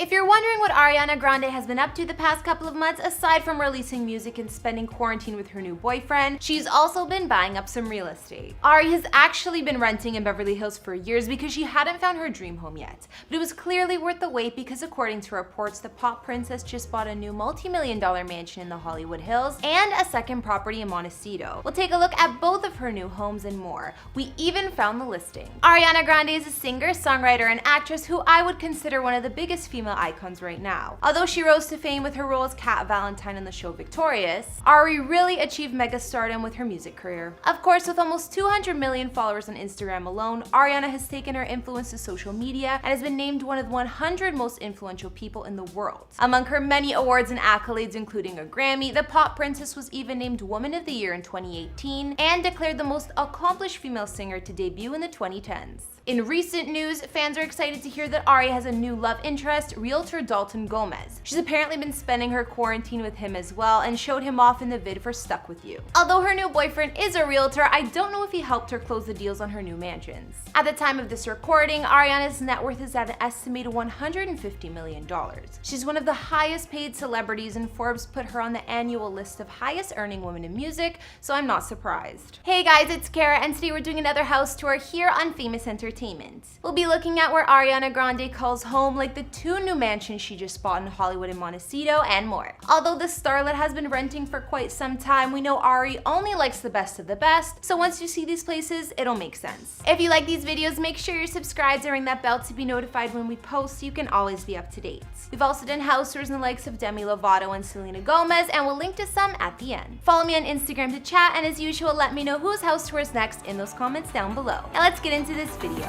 If you're wondering what Ariana Grande has been up to the past couple of months, aside from releasing music and spending quarantine with her new boyfriend, she's also been buying up some real estate. Ari has actually been renting in Beverly Hills for years because she hadn't found her dream home yet. But it was clearly worth the wait because according to reports, the pop princess just bought a new multi-million-dollar mansion in the Hollywood Hills and a second property in Montecito. We'll take a look at both of her new homes and more. We even found the listing. Ariana Grande is a singer, songwriter, and actress who I would consider one of the biggest female icons right now. Although she rose to fame with her role as Kat Valentine in the show Victorious, Ari really achieved mega stardom with her music career. Of course, with almost 200 million followers on Instagram alone, Ariana has taken her influence to social media and has been named one of the 100 most influential people in the world. Among her many awards and accolades, including a Grammy, the pop princess was even named Woman of the Year in 2018 and declared the most accomplished female singer to debut in the 2010s. In recent news, fans are excited to hear that Ari has a new love interest, realtor Dalton Gomez. She's apparently been spending her quarantine with him as well and showed him off in the vid for Stuck With You. Although her new boyfriend is a realtor, I don't know if he helped her close the deals on her new mansions. At the time of this recording, Ariana's net worth is at an estimated $150 million. She's one of the highest paid celebrities, and Forbes put her on the annual list of highest earning women in music, so I'm not surprised. Hey guys, it's Kara, and today we're doing another house tour here on Famous Entertainment. We'll be looking at where Ariana Grande calls home, like the two new mansions she just bought in Hollywood and Montecito, and more. Although the starlet has been renting for quite some time, we know Ari only likes the best of the best, so once you see these places, it'll make sense. If you like these videos, make sure you're subscribed and ring that bell to be notified when we post so you can always be up to date. We've also done house tours in the likes of Demi Lovato and Selena Gomez, and we'll link to some at the end. Follow me on Instagram to chat, and as usual, let me know whose house tour is next in those comments down below. Now let's get into this video.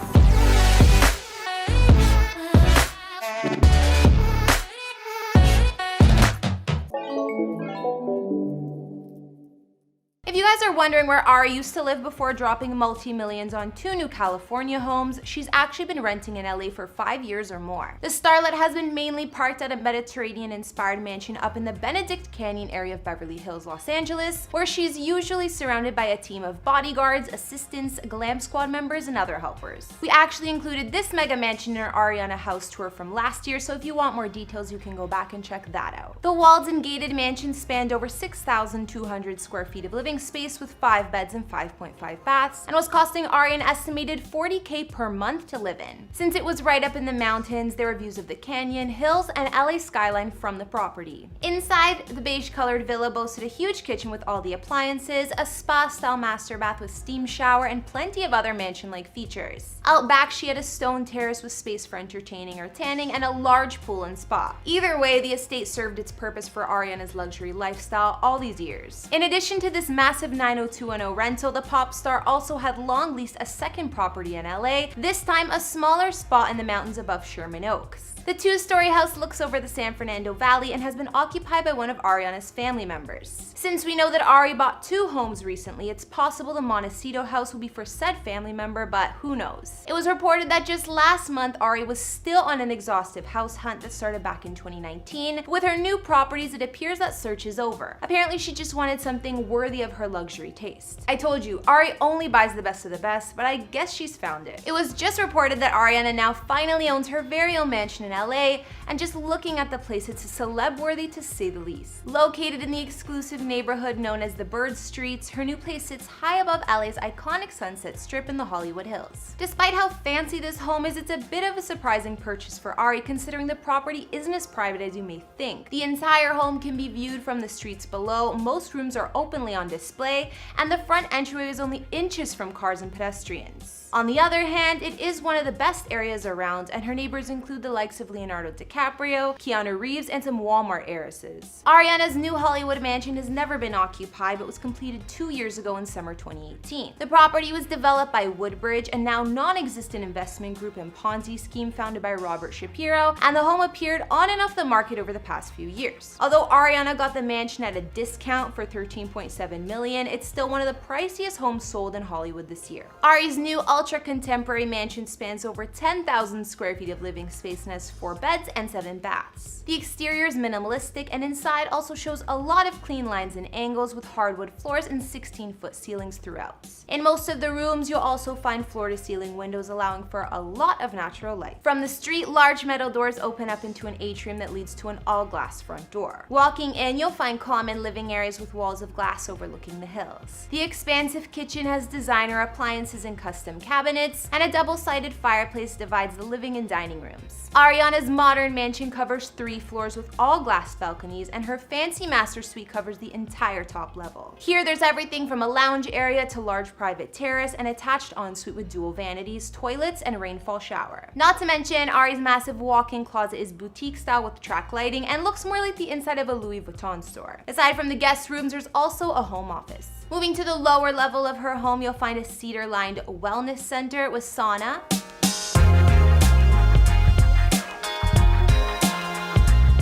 If you guys are wondering where Ari used to live before dropping multi-millions on two new California homes, she's actually been renting in LA for 5 years or more. The starlet has been mainly parked at a Mediterranean-inspired mansion up in the Benedict Canyon area of Beverly Hills, Los Angeles, where she's usually surrounded by a team of bodyguards, assistants, glam squad members, and other helpers. We actually included this mega mansion in our Ariana house tour from last year, so if you want more details, you can go back and check that out. The walled and gated mansion spanned over 6,200 square feet of living space with 5 beds and 5.5 baths, and was costing Ari an estimated $40K per month to live in. Since it was right up in the mountains, there were views of the canyon, hills, and LA skyline from the property. Inside, the beige-colored villa boasted a huge kitchen with all the appliances, a spa-style master bath with steam shower, and plenty of other mansion-like features. Out back, she had a stone terrace with space for entertaining or tanning, and a large pool and spa. Either way, the estate served its purpose for Ariana's luxury lifestyle all these years. In addition to this massive 90210 rental, the pop star also had long leased a second property in LA, this time a smaller spot in the mountains above Sherman Oaks. The two-story house looks over the San Fernando Valley and has been occupied by one of Ariana's family members. Since we know that Ari bought 2 homes recently, it's possible the Montecito house will be for said family member, but who knows. It was reported that just last month, Ari was still on an exhaustive house hunt that started back in 2019. With her new properties, it appears that search is over. Apparently, she just wanted something worthy of her luxury taste. I told you, Ari only buys the best of the best, but I guess she's found it. It was just reported that Ariana now finally owns her very own mansion in LA, and just looking at the place, it's a celeb worthy to say the least. Located in the exclusive neighborhood known as the Bird Streets, her new place sits high above LA's iconic Sunset Strip in the Hollywood Hills. Despite how fancy this home is, it's a bit of a surprising purchase for Ari, considering the property isn't as private as you may think. The entire home can be viewed from the streets below, most rooms are openly on display, and the front entryway is only inches from cars and pedestrians. On the other hand, it is one of the best areas around, and her neighbors include the likes of Leonardo DiCaprio, Keanu Reeves, and some Walmart heiresses. Ariana's new Hollywood mansion has never been occupied, but was completed 2 years ago in summer 2018. The property was developed by Woodbridge, a now non-existent investment group and Ponzi scheme founded by Robert Shapiro, and the home appeared on and off the market over the past few years. Although Ariana got the mansion at a discount for $13.7 million, it's still one of the priciest homes sold in Hollywood this year. Ari's new ultra-contemporary mansion spans over 10,000 square feet of living space and has 4 beds and 7 baths. The exterior is minimalistic, and inside also shows a lot of clean lines and angles with hardwood floors and 16-foot ceilings throughout. In most of the rooms, you'll also find floor-to-ceiling windows allowing for a lot of natural light. From the street, large metal doors open up into an atrium that leads to an all-glass front door. Walking in, you'll find common living areas with walls of glass overlooking the hills. The expansive kitchen has designer appliances and custom cabinets, and a double-sided fireplace divides the living and dining rooms. Ariana's modern mansion covers 3 floors with all-glass balconies, and her fancy master suite covers the entire top level. Here, there's everything from a lounge area to large private terrace and attached ensuite with dual vanities, toilets, and rainfall shower. Not to mention, Ari's massive walk-in closet is boutique style with track lighting and looks more like the inside of a Louis Vuitton store. Aside from the guest rooms, there's also a home office. Moving to the lower level of her home, you'll find a cedar-lined wellness center with sauna,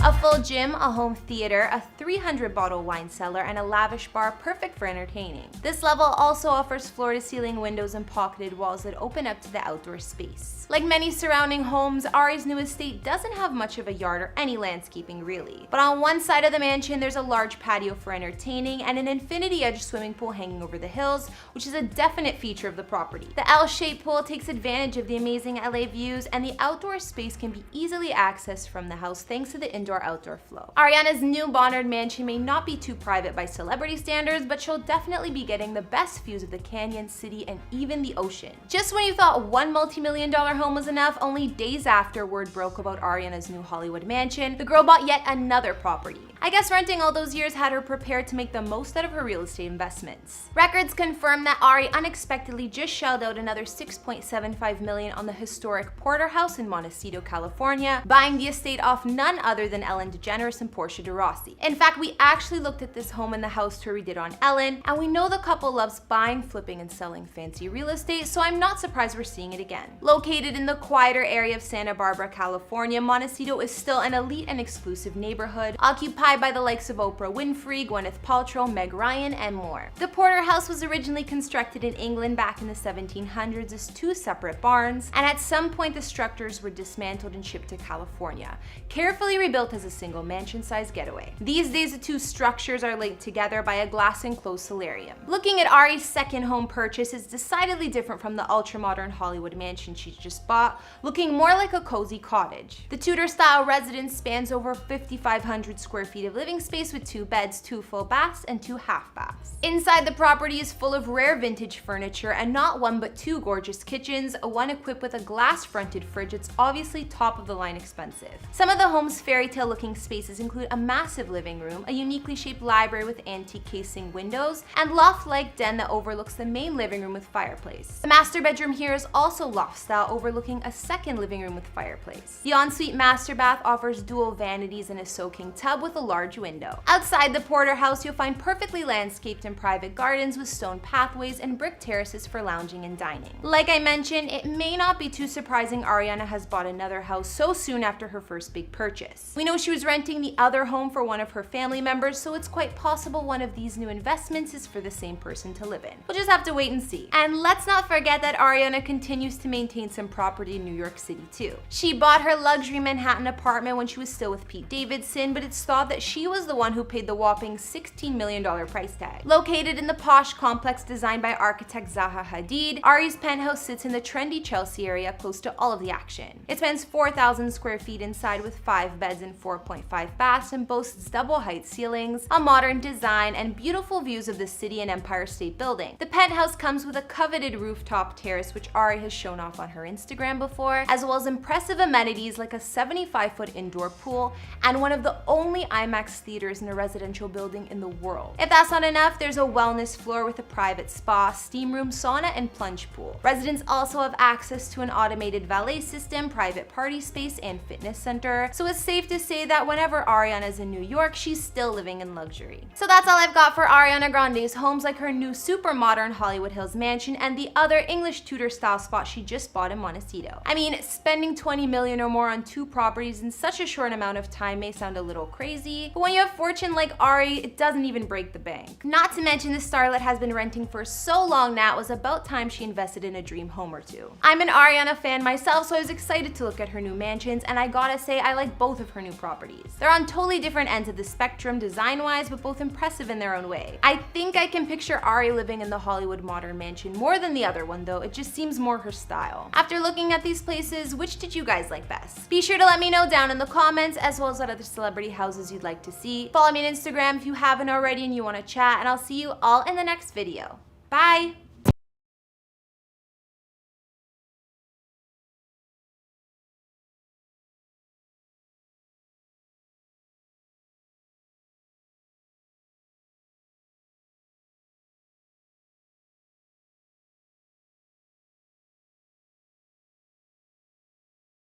a full gym, a home theater, a 300-bottle wine cellar, and a lavish bar perfect for entertaining. This level also offers floor-to-ceiling windows and pocketed walls that open up to the outdoor space. Like many surrounding homes, Ari's new estate doesn't have much of a yard or any landscaping really. But on one side of the mansion, there's a large patio for entertaining and an infinity-edge swimming pool hanging over the hills, which is a definite feature of the property. The L-shaped pool takes advantage of the amazing LA views, and the outdoor space can be easily accessed from the house thanks to the indoor-outdoor flow. Ariana's new Bonard mansion may not be too private by celebrity standards, but she'll definitely be getting the best views of the canyon, city, and even the ocean. Just when you thought one multi-million-dollar home was enough, only days after word broke about Ariana's new Hollywood mansion, the girl bought yet another property. I guess renting all those years had her prepared to make the most out of her real estate investments. Records confirm that Ari unexpectedly just shelled out another $6.75 million on the historic Porter House in Montecito, California, buying the estate off none other than Ellen DeGeneres and Portia de Rossi. In fact, we actually looked at this home in the house tour we did on Ellen, and we know the couple loves buying, flipping, and selling fancy real estate, so I'm not surprised we're seeing it again. Located in the quieter area of Santa Barbara, California, Montecito is still an elite and exclusive neighborhood, occupied by the likes of Oprah Winfrey, Gwyneth Paltrow, Meg Ryan, and more. The Porter House was originally constructed in England back in the 1700s as 2 separate barns, and at some point the structures were dismantled and shipped to California, carefully rebuilt as a single mansion-sized getaway. These days, the 2 structures are linked together by a glass-enclosed solarium. Looking at Ari's second home purchase is decidedly different from the ultra-modern Hollywood mansion she just bought, looking more like a cozy cottage. The Tudor-style residence spans over 5,500 square feet of living space with 2 beds, 2 full baths, and 2 half baths. Inside, the property is full of rare vintage furniture and not 1 but 2 gorgeous kitchens, one equipped with a glass-fronted fridge that's obviously top-of-the-line expensive. Some of the home's fairy tale-looking spaces include a massive living room, a uniquely shaped library with antique casing windows, and loft-like den that overlooks the main living room with fireplace. The master bedroom here is also loft-style, overlooking a second living room with fireplace. The ensuite master bath offers dual vanities and a soaking tub with a large window. Outside the Porter House, you'll find perfectly landscaped and private gardens with stone pathways and brick terraces for lounging and dining. Like I mentioned, it may not be too surprising Ariana has bought another house so soon after her first big purchase. We know she was renting the other home for one of her family members, so it's quite possible one of these new investments is for the same person to live in. We'll just have to wait and see. And let's not forget that Ariana continues to maintain some property in New York City too. She bought her luxury Manhattan apartment when she was still with Pete Davidson, but it's thought that she was the one who paid the whopping $16 million price tag. Located in the posh complex designed by architect Zaha Hadid, Ari's penthouse sits in the trendy Chelsea area close to all of the action. It spans 4,000 square feet inside with 5 beds and 4.5 baths and boasts double-height ceilings, a modern design, and beautiful views of the city and Empire State Building. The penthouse comes with a coveted rooftop terrace, which Ari has shown off on her Instagram before, as well as impressive amenities like a 75-foot indoor pool and one of the only IMAX theaters in a residential building in the world. If that's not enough, there's a wellness floor with a private spa, steam room, sauna, and plunge pool. Residents also have access to an automated valet system, private party space, and fitness center, so it's safe to say that that whenever Ariana's in New York, she's still living in luxury. So that's all I've got for Ariana Grande's homes, like her new super modern Hollywood Hills mansion and the other English Tudor style spot she just bought in Montecito. I mean, spending 20 million or more on 2 properties in such a short amount of time may sound a little crazy, but when you have fortune like Ari, it doesn't even break the bank. Not to mention the starlet has been renting for so long now, it was about time she invested in a dream home or two. I'm an Ariana fan myself, so I was excited to look at her new mansions, and I gotta say I like both of her new properties. They're on totally different ends of the spectrum design-wise, but both impressive in their own way. I think I can picture Ari living in the Hollywood modern mansion more than the other one though, it just seems more her style. After looking at these places, which did you guys like best? Be sure to let me know down in the comments, as well as what other celebrity houses you'd like to see. Follow me on Instagram if you haven't already and you want to chat, and I'll see you all in the next video. Bye!